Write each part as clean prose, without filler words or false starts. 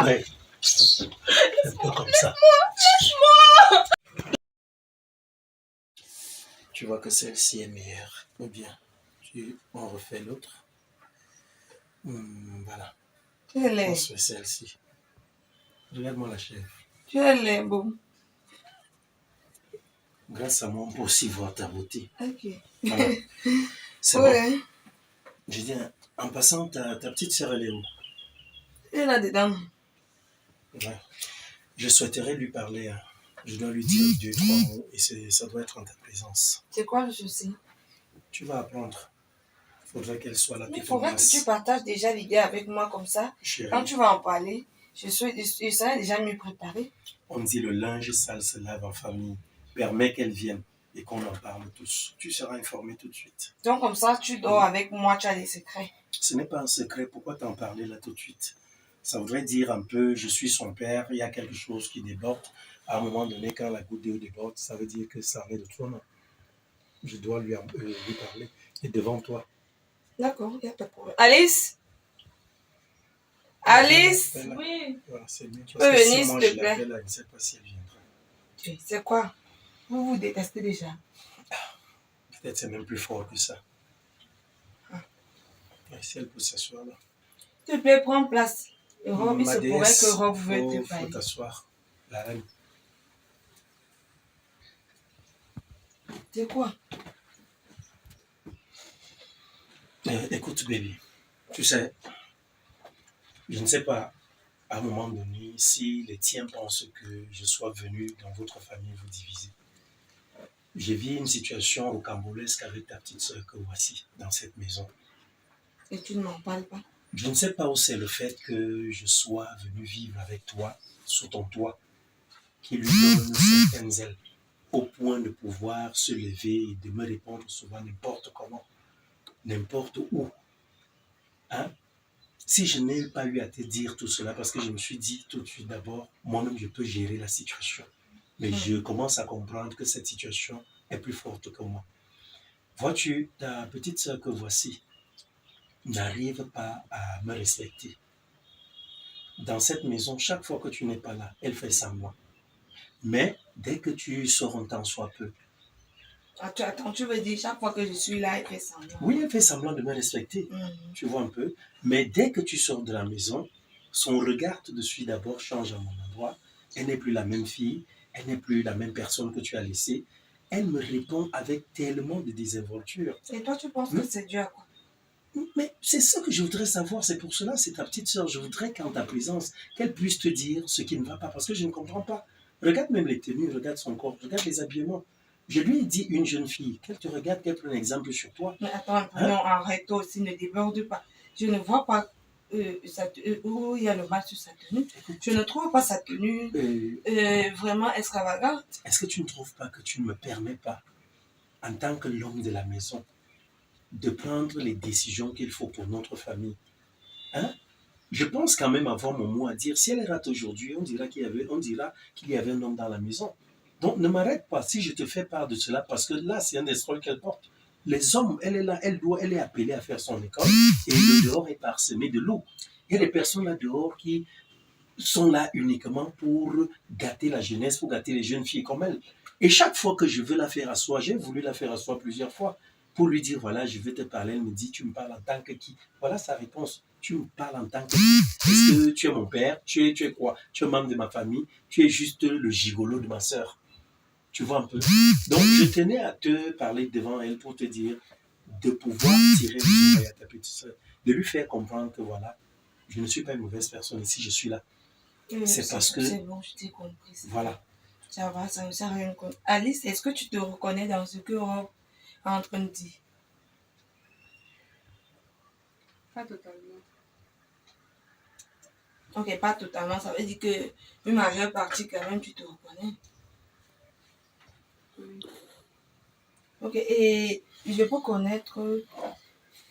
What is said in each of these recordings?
Ouais. Un peu comme ça. Tu vois que celle-ci est meilleure. Ou bien, on refait l'autre. Voilà. Elle On est. se fait celle-ci. Regarde-moi la chèvre. Tu es bon. Grâce à moi, on peut aussi voir ta beauté. Ok. Voilà. C'est Ouais. bon. Je dis, en passant, ta petite sœur, elle est où? Elle est là-dedans. Ouais. Je souhaiterais lui parler. Je dois lui dire 2-3 mots et ça doit être en ta présence. C'est quoi le souci? Tu vas apprendre. Il faudrait qu'elle soit là. Mais il faudrait que tu partages déjà l'idée avec moi comme ça. Chérie. Quand tu vas en parler, je serai déjà mieux préparée. On dit le linge sale se lave en famille. Permets qu'elle vienne et qu'on en parle tous. Tu seras informé tout de suite. Donc comme ça, tu dors avec moi, tu as des secrets. Ce n'est pas un secret. Pourquoi t'en parler là tout de suite? Ça voudrait dire un peu, je suis son père, il y a quelque chose qui déborde. À un moment donné, quand la goutte d'eau déborde, ça veut dire que ça en est de toi, non? Je dois lui parler. Et devant toi. D'accord, il n'y a pas de problème. Alice? Alice? Oui. Voilà, c'est bien. Tu peux venir, si moi s'il te je plaît. l'appelle, elle ne sait pas si elle viendra. C'est quoi? Vous vous détestez déjà. Peut-être c'est même plus fort que ça. Et si elle peut s'asseoir là. S'il te plaît, prends place. Rob, il se pourrait que Rob veuille te parler. Faut t'asseoir, la reine. C'est quoi? Écoute, baby, tu sais, je ne sais pas, à un moment donné, si les tiens pensent que je sois venu dans votre famille vous diviser. J'ai vu une situation rocambolesque avec ta petite soeur que voici, dans cette maison. Et tu ne m'en parles pas? Je ne sais pas où c'est le fait que je sois venu vivre avec toi, sous ton toit, qui lui donne certaines ailes, au point de pouvoir se lever et de me répondre souvent n'importe comment, n'importe où. Hein? Si je n'ai pas eu à te dire tout cela, parce que je me suis dit tout de suite d'abord, moi-même je peux gérer la situation. Mais je commence à comprendre que cette situation est plus forte que moi. Vois-tu, ta petite sœur que voici n'arrive pas à me respecter. Dans cette maison, chaque fois que tu n'es pas là, elle fait semblant. Mais dès que tu sors un temps soit peu. Attends, tu veux dire chaque fois que je suis là, elle fait semblant? Oui, elle fait semblant de me respecter. Tu vois un peu. Mais dès que tu sors de la maison, son regard de suite d'abord change à mon endroit. Elle n'est plus la même fille. Elle n'est plus la même personne que tu as laissée. Elle me répond avec tellement de désinvolture. Et toi, tu penses que c'est dû à quoi? Mais c'est ça que je voudrais savoir. C'est pour cela, c'est ta petite sœur. Je voudrais qu'en ta présence, qu'elle puisse te dire ce qui ne va pas. Parce que je ne comprends pas. Regarde même les tenues, regarde son corps, regarde les habillements. Je lui ai dit une jeune fille, qu'elle te regarde, qu'elle prenne un exemple sur toi. Mais attends, non, arrête toi aussi, ne déborde pas. Je ne vois pas où il y a le mal sur sa tenue. Je ne trouve pas sa tenue vraiment extravagante. Est-ce que tu ne trouves pas que tu ne me permets pas, en tant que l'homme de la maison, de prendre les décisions qu'il faut pour notre famille? Hein? Je pense quand même avoir mon mot à dire. Si elle rate aujourd'hui, on dira qu'il y avait un homme dans la maison. Donc ne m'arrête pas si je te fais part de cela, parce que là, c'est un escroc qu'elle porte. Les hommes, elle est là, elle est appelée à faire son école, et le dehors est parsemé de loups. Il y a des personnes là dehors qui sont là uniquement pour gâter la jeunesse, pour gâter les jeunes filles comme elle. Et chaque fois que je veux la faire asseoir, j'ai voulu la faire asseoir plusieurs fois, pour lui dire, voilà, je veux te parler. Elle me dit, tu me parles en tant que qui? Voilà sa réponse. Tu me parles en tant que qui? Est-ce que tu es mon père? Tu es quoi? Tu es membre de ma famille? Tu es juste le gigolo de ma sœur? Tu vois un peu? Donc, je tenais à te parler devant elle pour te dire de pouvoir tirer les oreilles à ta petite sœur, de lui faire comprendre que voilà, je ne suis pas une mauvaise personne ici, je suis là. C'est parce que... C'est bon, je t'ai compris. Voilà. Ça va, ça ne sert à rien. Alice, est-ce que tu te reconnais dans ce que Rob est en train de dire? Pas totalement. Ok, pas totalement. Ça veut dire que une majeure partie, quand même, tu te reconnais. Oui. Ok, et je peux connaître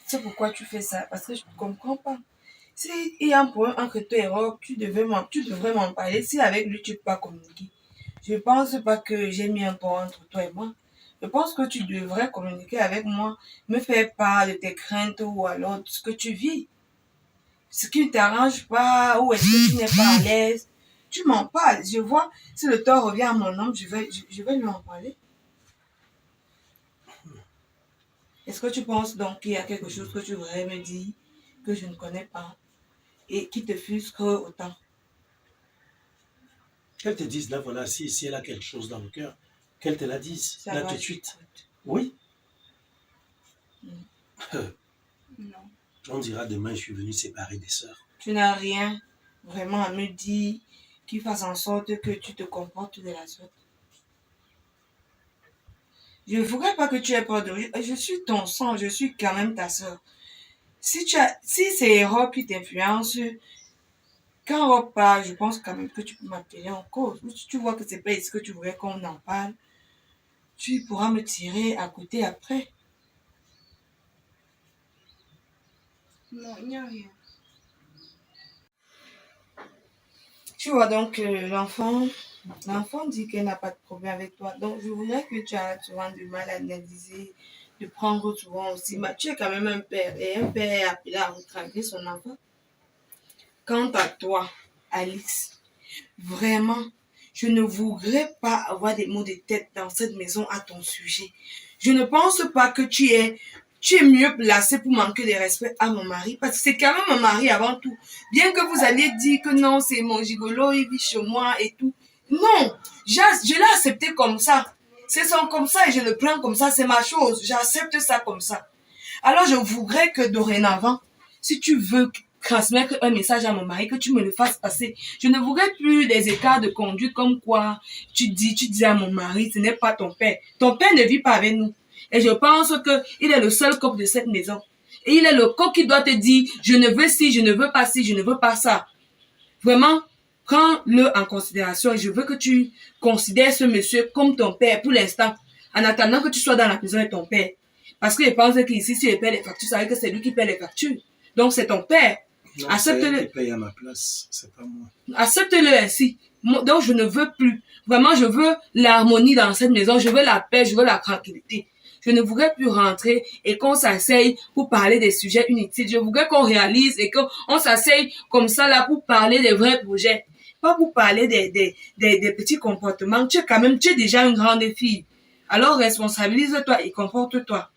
c'est pourquoi tu fais ça, parce que je ne comprends pas. S'il y a un problème entre toi et Rob, tu devrais m'en parler. Si avec lui, tu ne peux pas communiquer. Je ne pense pas que j'ai mis un pont entre toi et moi. Je pense que tu devrais communiquer avec moi, me faire part de tes craintes ou alors de ce que tu vis. ce qui ne t'arrange pas, ou est-ce que tu n'es pas à l'aise. Tu m'en parles. Je vois, si le tort revient à mon homme, je vais lui en parler. Est-ce que tu penses donc qu'il y a quelque chose que tu voudrais me dire que je ne connais pas et qui te frustre autant? Qu'elle te dise, là, voilà, si elle a quelque chose dans le cœur, qu'elle te la dise, Ça là, va, tout de je suite. t'écoute. Oui. Non. On dira demain, je suis venu séparer des sœurs. Tu n'as rien vraiment à me dire qui fasse en sorte que tu te comportes de la sorte. Je ne voudrais pas que tu aies peur de moi. Je suis ton sang, je suis quand même ta soeur. Si c'est Rob qui t'influence, quand Rob parle, je pense quand même que tu peux m'appeler en cause. Ou si tu vois que c'est pas ce que tu voudrais qu'on en parle, tu pourras me tirer à côté après. Non, il n'y a rien. Tu vois donc l'enfant dit qu'elle n'a pas de problème avec toi. Donc je voudrais que tu aies souvent du mal à analyser, de prendre souvent aussi. Mais tu es quand même un père et un père est appelé à recadrer son enfant. Quant à toi, Alice, vraiment, je ne voudrais pas avoir des mots de tête dans cette maison à ton sujet. Je ne pense pas que tu es mieux placé pour manquer de respect à mon mari, parce que c'est quand même mon mari avant tout. Bien que vous alliez dire que non, c'est mon gigolo, il vit chez moi et tout. Non, je l'ai accepté comme ça. C'est son comme ça et je le prends comme ça, c'est ma chose. J'accepte ça comme ça. Alors je voudrais que dorénavant, si tu veux transmettre un message à mon mari, que tu me le fasses passer. Je ne voudrais plus des écarts de conduite comme quoi tu dis à mon mari, ce n'est pas ton père. Ton père ne vit pas avec nous. Et je pense que il est le seul coq de cette maison. Et il est le coq qui doit te dire, je ne veux ci, je ne veux pas ci, je ne veux pas ça. Vraiment, prends-le en considération et je veux que tu considères ce monsieur comme ton père pour l'instant, en attendant que tu sois dans la maison de ton père. Parce que je pense qu'ici, si je paie les factures, ça veut dire que c'est lui qui paie les factures. Donc, c'est ton père. Non, c'est elle qui paye à ma place, c'est pas moi. Accepte-le ainsi. Donc, je ne veux plus. Vraiment, je veux l'harmonie dans cette maison. Je veux la paix, je veux la tranquillité. Je ne voudrais plus rentrer et qu'on s'asseye pour parler des sujets inutiles. Je voudrais qu'on réalise et qu'on s'asseye comme ça là pour parler des vrais projets. Pas pour parler des petits comportements. Tu es déjà une grande fille. Alors, responsabilise-toi et comporte-toi.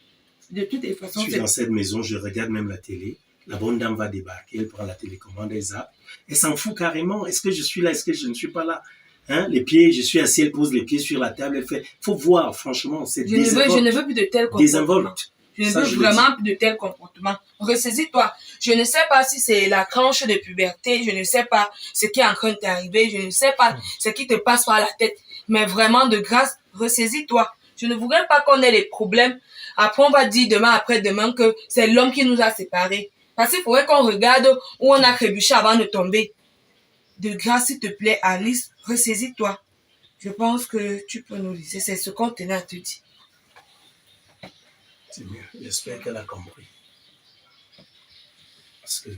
De toutes les façons, je suis dans cette maison, je regarde même la télé. La bonne dame va débarquer, elle prend la télécommande, elle zappe. Elle s'en fout carrément. Est-ce que je suis là? Est-ce que je ne suis pas là? Hein? Les pieds, je suis assis, elle pose les pieds sur la table, elle fait. Faut voir, franchement, c'est désinvolte. Je ne veux plus de tels comportements. Je ne veux vraiment plus de tels comportements. Ressaisis-toi. Je ne sais pas si c'est la tranche de puberté, je ne sais pas ce qui est en train de t'arriver, je ne sais pas ce qui te passe par la tête. Mais vraiment, de grâce, ressaisis-toi. Je ne voudrais pas qu'on ait les problèmes. Après, on va dire demain, après-demain, que c'est l'homme qui nous a séparés. Parce qu'il faudrait qu'on regarde où on a trébuché avant de tomber. De grâce, s'il te plaît, Alice, ressaisis-toi. Je pense que tu peux nous laisser. C'est ce qu'on tenait à te dire. C'est mieux. J'espère qu'elle a compris. Parce que moi,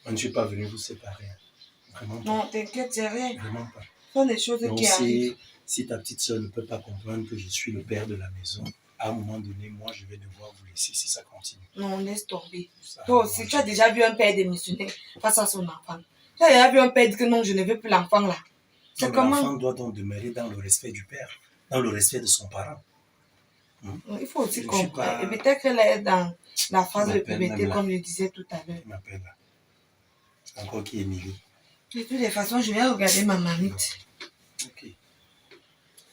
je ne suis pas venu vous séparer. Vraiment pas. Non, t'inquiète, c'est rien. Vraiment pas. Ce sont des choses Donc, qui arrivent. si ta petite soeur ne peut pas comprendre que je suis le père de la maison, à un moment donné, moi, je vais devoir vous laisser si ça continue. Non, laisse tomber. Ça, Toi aussi, tu as déjà vu un père démissionner face à son enfant. Tu as déjà vu un père dire que non, je ne veux plus l'enfant là. C'est comment? L'enfant doit donc demeurer dans le respect du père, dans le respect de son parent. Il faut aussi comprendre. Et peut-être qu'elle est dans la phase de puberté, comme je disais tout à l'heure. Je m'appelle là. C'est encore qui Émilie. De toutes les façons, je vais regarder ma mamite. Ok.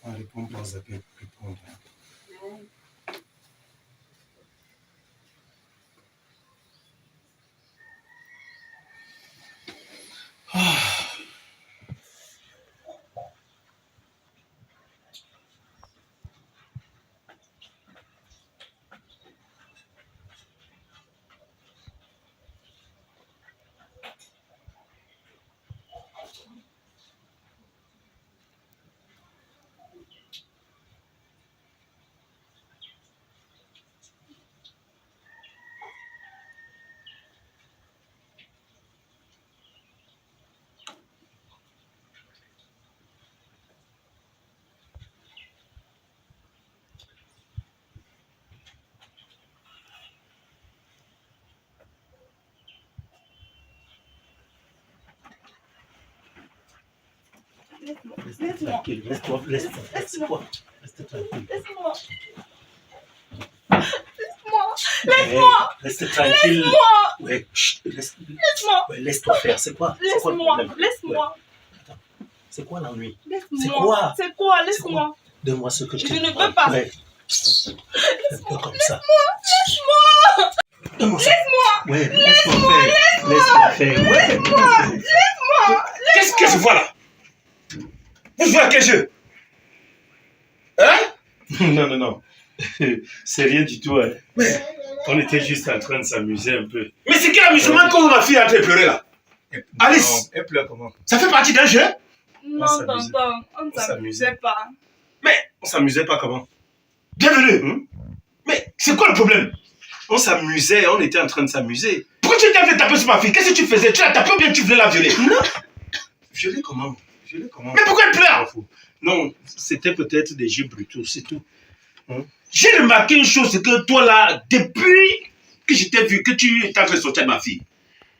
On répond pas aux appels pour répondre. Ah. Laisse-moi. Reste Laisse-moi. tranquille, reste-toi, reste quoi? Reste tranquille. Laisse-moi. Reste tranquille. Ouais, chut, Laisse-moi. ouais, laisse-toi faire, c'est quoi? C'est quoi le Laisse-moi. problème? Laisse-moi. Ouais. Attends, c'est quoi l'ennui? Laisse-moi. C'est quoi? C'est quoi? C'est Laisse-moi. Donne-moi ce que tu Je ne veux pas. Ouais. Un peu comme ça. Laisse-moi. Donne-moi ça. Ouais, laisse-moi faire. Laisse-moi faire. Ouais. Laisse-moi. Qu'est-ce que je vois là? Vous jouez à quel jeu? Hein? Non. C'est rien du tout. Hein. On était juste en train de s'amuser un peu. Mais c'est quel amusement quand ma fille est en train de pleurer là? Alice, Elle pleure comment? ça fait partie d'un jeu? Non, s'amusait. tonton. On ne On s'amusait. s'amusait pas. On s'amusait pas comment? Bienvenue. Mais c'est quoi le problème? On s'amusait, on était en train de s'amuser. Pourquoi tu t'es fait taper sur ma fille? Qu'est-ce que tu faisais? Tu l'as tapée ou bien tu voulais la violer? Non. Violer comment? Mais pourquoi elle pleure? Non, c'était peut-être des jeux brutaux, c'est tout. J'ai remarqué une chose, c'est que toi là, depuis que je t'ai vu, que tu es en train de sortir de ma fille,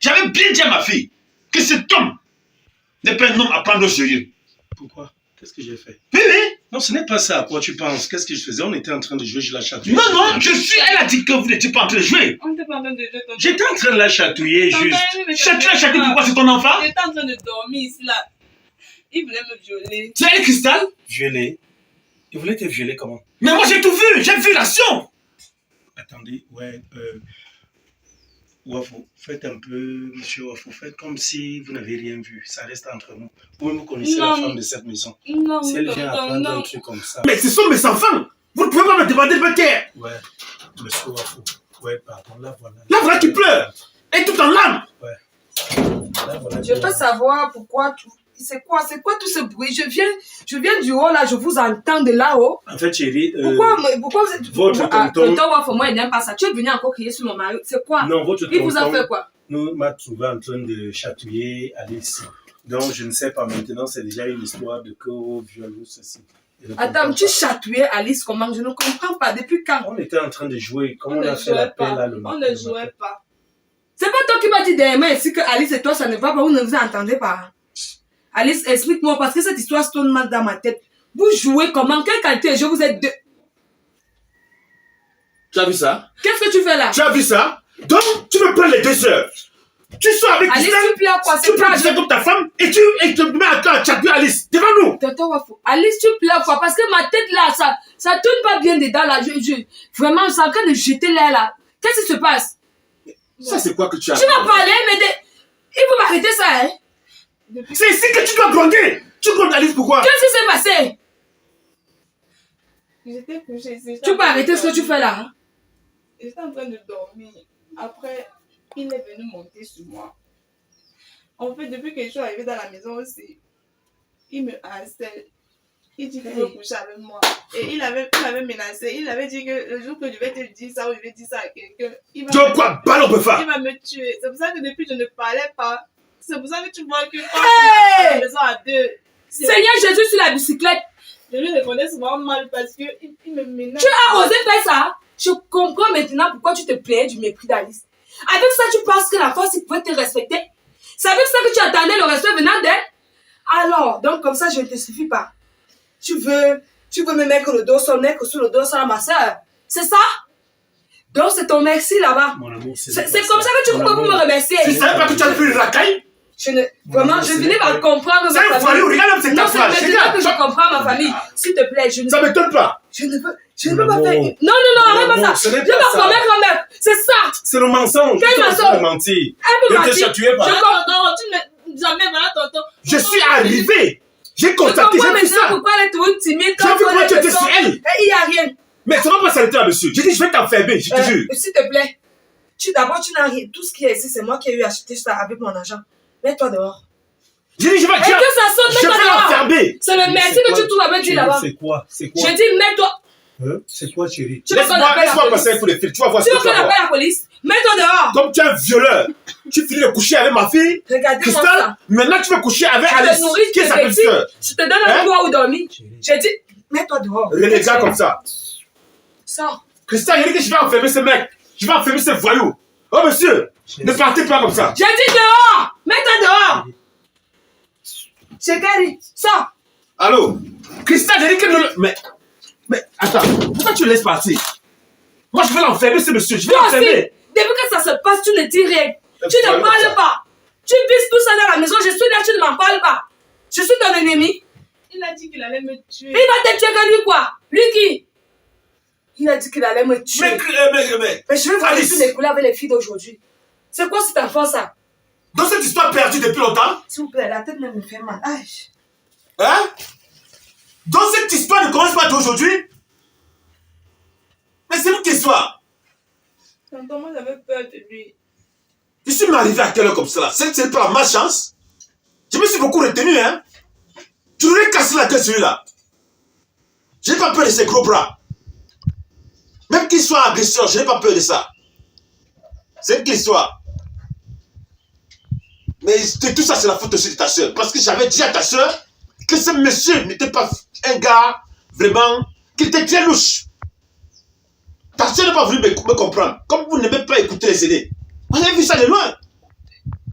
j'avais bien dit à ma fille que cet homme n'est pas un homme à prendre au sérieux. Pourquoi? Qu'est-ce que j'ai fait? Oui. Non, ce n'est pas ça à quoi tu penses. Qu'est-ce que je faisais? On était en train de jouer, je la chatouillais. Non, elle a dit que vous n'étiez pas en train de jouer. On n'était pas en train de jouer, tonton. J'étais en train de la chatouiller juste. Chacun, pourquoi c'est ton enfant? J'étais en train de dormir ici là. Il voulait me violer. Tu es un cristal? Violer. Il voulait te violer comment? Mais moi j'ai tout vu, j'ai vu l'action. Attendez, Wafo, faites un peu, monsieur Wafo, faites comme si vous n'avez rien vu. Ça reste entre nous. Vous connaissez la femme de cette maison. Non, Si elle vient tonton, apprendre un non. truc comme ça. Mais ce sont mes enfants. Vous ne pouvez pas me demander de me taire. Ouais, monsieur Wafo. Ouais, pardon, là voilà. Là voilà qui pleure. Et tout en larmes. Là voilà. Je peux savoir pourquoi tu... C'est quoi tout ce bruit? Je viens du haut là, je vous entends de là-haut. En fait, chérie, Pourquoi vous êtes... votre tonton- Tonton Wafo, moi, il n'aime pas ça. Tu es venu encore crier sur mon mari. C'est quoi? non, votre Il vous a tonton fait quoi? nous m'a trouvé en train de chatouiller Alice. Donc, je ne sais pas maintenant, c'est déjà une histoire de viol ou ceci. Je ne Attends, comprends tu pas. chatouillais Alice comment? Je ne comprends pas. Depuis quand? On était en train de jouer. Comme On on a ne fait la jouait paix pas. là le On matin. ne jouait pas. C'est pas toi qui m'as dit derrière ici que Alice et toi, ça ne va pas. Vous ne vous entendez pas. Alice, explique-moi parce que cette histoire se tourne mal dans ma tête. Vous jouez comment? Quelle qualité de jeu vous êtes deux? Tu as vu ça? Qu'est-ce que tu fais là? Tu as vu ça? Donc, tu me prends les 2 sœurs. Tu sors avec Alice, Christelle, tu pleures quoi? tu prends Christelle comme ta femme et tu te mets à chatouiller Alice devant nous. Tonton Wafo, Alice, tu pleures quoi? Parce que ma tête là, ça tourne pas bien dedans là. Vraiment, c'est en train de jeter l'air là. Qu'est-ce qui se passe? Ça, c'est quoi que tu as? Tu m'as parlé, mais il faut m'arrêter ça, hein? C'est ici que tu dois gronder. Tu grondes Alice pourquoi? Qu'est-ce qui s'est passé? J'étais couchée ici. Tu peux arrêter ce que tu fais là, hein? J'étais en train de dormir. Après, il est venu monter sur moi. En fait, depuis que je suis arrivée dans la maison aussi, il me harcèle. Il dit qu'il veut coucher avec moi. Et il avait menacé. Il avait dit que le jour que je vais te dire ça ou je vais dire ça à quelqu'un, il va Donc quoi? Ballon peut faire. il va me tuer. C'est pour ça que depuis, je ne parlais pas. C'est pour ça que tu vois que quand Hey! on est à la maison à deux, Seigneur Jésus sur la bicyclette, je lui répondais souvent mal parce qu'il me menace. tu as osé faire ça? Je comprends maintenant pourquoi tu te plaignais du mépris d'Alice. Avec ça, tu penses que la force, il pouvait te respecter? C'est avec ça que tu attendais le respect venant d'elle? Alors, donc comme ça, je ne te suffis pas. Tu veux me mettre le dos sur le nez, sur le dos sur ma soeur. C'est ça? Donc c'est ton merci là-bas. Mon amour, C'est comme ça que tu peux vous me remercier. Tu savais pas que tu as fait une racaille? Vraiment, je venais à comprendre C'est un voyou, regarde même ses Non, c'est tatouages. maintenant que je comprends ma famille. S'il te plaît, je ne Ça m'étonne pas. peux pas faire... Non, arrête pas ça. ce n'est Je vais pas ça. ma grand-mère. C'est ça. C'est le mensonge. Quel Tu es en train mensonge? de mentir. Elle Ne me te mentir. chatouillez pas. Non, tu ne jamais voilà tonton. Je suis arrivé. J'ai Je constaté, comprends j'ai vu maintenant ça. pourquoi elle est toujours timide. J'ai vu comment tu étais sur elle. Et il n'y a rien. Mais ça va pas s'arrêter là, monsieur. J'ai dit, je vais t'enfermer, je te jure. S'il te plaît. D'abord, tu n'as rien. Tout ce qui est ici, c'est moi qui ai eu acheté ça avec mon argent. Mets-toi dehors. J'ai dit, je vais Et que ça sonne, je mets-toi vais dehors. l'enfermer. C'est le merci que tu trouves avec lui là-bas. C'est quoi? Je dis, mets-toi. C'est quoi, chérie? Tu veux qu'on appelle la Laisse-moi passer police? un coup de fil. Tu vas voir ce Tu que veux tu qu'on vas voir. appelle la police? Mets-toi dehors. Comme tu es un violeur, tu finis de coucher avec ma fille, Regardez-moi Christelle, ça. maintenant tu veux coucher avec Je te Alice, nourris, qui est sa je te belle-sœur. vêtis, je te donne un Hein? toit où dormir. J'ai dit, mets-toi dehors. Renégat comme ça. Sors. Christelle, il dit que je vais enfermer ce mec. Je vais enfermer ce voyou. Oh monsieur, ne partez pas comme ça. J'ai dit dehors. Mets-toi dehors. Chéri, sors. Allô? Christa, j'ai dit que ne... Mais attends, pourquoi tu le laisses partir? Moi, je vais l'enfermer, ce monsieur. Je vais Toi aussi, l'enfermer. depuis que ça se passe, tu ne dis rien. Tu ne parles pas. Tu pisses tout ça dans la maison, je suis là, tu ne m'en parles pas. Je suis ton ennemi. Il a dit qu'il allait me tuer. Il va te tuer que lui quoi? Lui qui? Il a dit qu'il allait me tuer. Mais je vais voir Alice, les couleurs avec les filles d'aujourd'hui. C'est quoi cet enfant ça? dans cette histoire perdue depuis longtemps, S'il vous plaît, la tête me fait mal. Aïe. hein? Dans cette histoire ne commence pas d'aujourd'hui. Mais c'est une histoire. Tonton, moi j'avais peur de lui. Je suis arrivé à quelle heure comme ça? C'est pas la malchance. Je me suis beaucoup retenu, hein? Tu lui cassé la tête celui-là. Je n'ai pas peur de ses gros bras. Même qu'il soit agresseur, je n'ai pas peur de ça. C'est une histoire. Mais tout ça, c'est la faute aussi de ta soeur. Parce que j'avais dit à ta soeur que ce monsieur n'était pas un gars, vraiment, qu'il était très louche. Ta soeur n'a pas voulu me comprendre. Comme vous n'aimez pas écouter les aînés. On a vu ça de loin.